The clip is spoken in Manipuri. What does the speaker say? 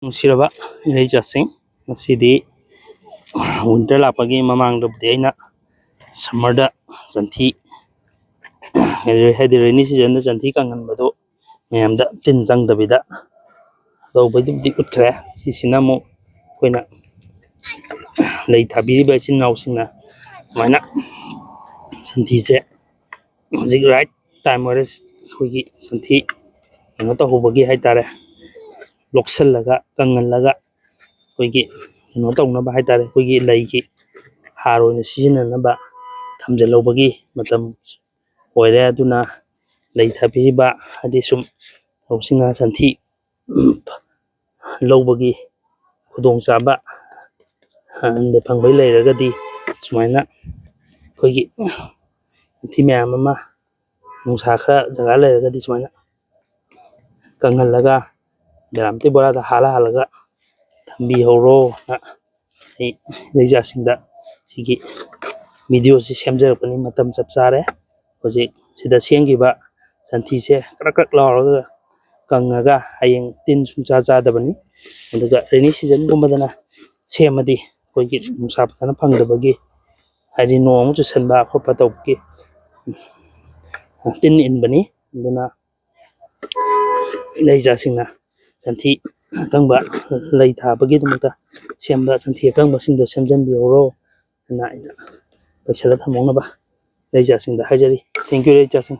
ꯅꯨꯡꯁꯤꯔꯕ ꯏꯔꯩꯆꯥꯁꯤꯡ ꯉꯁꯤꯗꯤ ꯋꯤꯟꯇꯔ ꯂꯥꯛꯄꯒꯤ ꯃꯃꯥꯡꯗꯕꯨꯗꯤ ꯑꯩꯅ ꯁꯝꯃꯔꯗ ꯁꯟꯊꯤ ꯍꯥꯏꯗꯤ ꯔꯦꯅꯤ ꯁꯤꯖꯟꯗ ꯁꯟꯊꯤ ꯀꯪꯍꯟꯕꯗꯨ ꯃꯌꯥꯝꯗ ꯇꯤꯟ ꯆꯪꯗꯕꯤꯗ ꯇꯧꯕꯩꯗꯨꯕꯨꯗꯤ ꯎꯠꯈ꯭ꯔꯦ꯫ ꯁꯤꯁꯤꯅ ꯑꯃꯨꯛ ꯑꯩꯈꯣꯏꯅ ꯂꯩ ꯊꯥꯕꯤꯔꯤꯕ ꯏꯆꯤꯟ ꯏꯅꯥꯎꯁꯤꯡꯅ ꯁꯨꯃꯥꯏꯅ ꯁꯟꯊꯤꯁꯦ ꯍꯧꯖꯤꯛ ꯔꯥꯏꯠ ꯇꯥꯏꯝ ꯑꯣꯏꯔꯦ ꯑꯩꯈꯣꯏꯒꯤ ꯁꯟꯊꯤ ꯀꯩꯅꯣ ꯇꯧꯍꯧꯕꯒꯤ ꯍꯥꯏꯇꯥꯔꯦ, ꯂꯣꯛꯁꯤꯜꯂꯒ ꯀꯪꯍꯜꯂꯒ ꯑꯩꯈꯣꯏꯒꯤ ꯀꯩꯅꯣ ꯇꯧꯅꯕ ꯍꯥꯏꯇꯥꯔꯦ, ꯑꯩꯈꯣꯏꯒꯤ ꯂꯩꯒꯤ ꯍꯥꯔ ꯑꯣꯏꯅ ꯁꯤꯖꯤꯟꯅꯅꯕ ꯊꯝꯖꯤꯜꯍꯧꯕꯒꯤ ꯃꯇꯝ ꯑꯣꯏꯔꯦ꯫ ꯑꯗꯨꯅ ꯂꯩ ꯊꯥꯕꯤꯔꯤꯕ ꯍꯥꯏꯗꯤ ꯁꯨꯝ ꯂꯧꯁꯤꯡꯅ ꯁꯟꯊꯤ ꯂꯧꯕꯒꯤ ꯈꯨꯗꯣꯡꯆꯥꯕ ꯐꯪꯕꯩ ꯂꯩꯔꯒꯗꯤ ꯁꯨꯃꯥꯏꯅ ꯑꯩꯈꯣꯏꯒꯤ ꯁꯟꯊꯤ ꯃꯌꯥꯝ ꯑꯃ ꯅꯨꯡꯁꯥ ꯈꯔ ꯖꯒꯥ ꯂꯩꯔꯒꯗꯤ ꯁꯨꯃꯥꯏꯅ ꯀꯪꯍꯜꯂꯒ ꯕꯦꯔꯥꯃꯇꯤ ꯕꯣꯔꯥꯗ ꯍꯥꯜꯂꯒ ꯊꯝꯕꯤꯍꯧꯔꯣꯅ ꯑꯩ ꯏꯔꯩꯆꯥꯁꯤꯡꯗ ꯁꯤꯒꯤ ꯚꯤꯗꯤꯑꯣꯁꯤ ꯁꯦꯝꯖꯔꯛꯄꯅꯤ꯫ ꯃꯇꯝ ꯆꯞ ꯆꯥꯔꯦ꯫ ꯍꯧꯖꯤꯛ ꯁꯤꯗ ꯁꯦꯝꯈꯤꯕ ꯁꯟꯊꯤꯁꯦ ꯀ꯭ꯔꯛ ꯀ꯭ꯔꯛ ꯂꯥꯎꯔꯒ ꯀꯪꯉꯒ ꯍꯌꯦꯡ ꯇꯤꯟ ꯁꯨꯡꯆꯥ ꯆꯥꯗꯕꯅꯤ꯫ ꯑꯗꯨꯒ ꯔꯦꯅꯤ ꯁꯤꯖꯟꯒꯨꯝꯕꯗꯅ ꯁꯦꯝꯃꯗꯤ ꯑꯩꯈꯣꯏꯒꯤ ꯅꯨꯡꯁꯥ ꯐꯖꯅ ꯐꯪꯗꯕꯒꯤ ꯍꯥꯏꯗꯤ ꯅꯣꯡ ꯑꯃꯨꯛ ꯆꯨꯁꯟꯕ ꯈꯣꯠꯄ ꯇꯧꯕꯒꯤ ꯇꯤꯟ ꯏꯟꯕꯅꯤ꯫ ꯑꯗꯨꯅ ꯏꯔꯩꯆꯥꯁꯤꯡꯅ ꯁꯟꯊꯤ ꯑꯀꯪꯕ ꯂꯩ ꯊꯥꯕꯒꯤꯗꯃꯛꯇ ꯁꯦꯝꯕ ꯁꯟꯊꯤ ꯑꯀꯪꯕꯁꯤꯡꯗꯣ ꯁꯦꯝꯖꯤꯟꯕꯤꯍꯧꯔꯣ ꯍꯥꯏꯅ ꯑꯩꯅ ꯄꯩꯁꯜꯂ ꯊꯝꯍꯧꯅꯕ ꯏꯔꯩꯆꯥꯁꯤꯡꯗ ꯍꯥꯏꯖꯔꯤ꯫ Thank you ꯏꯔꯩꯆꯥꯁꯤꯡ꯫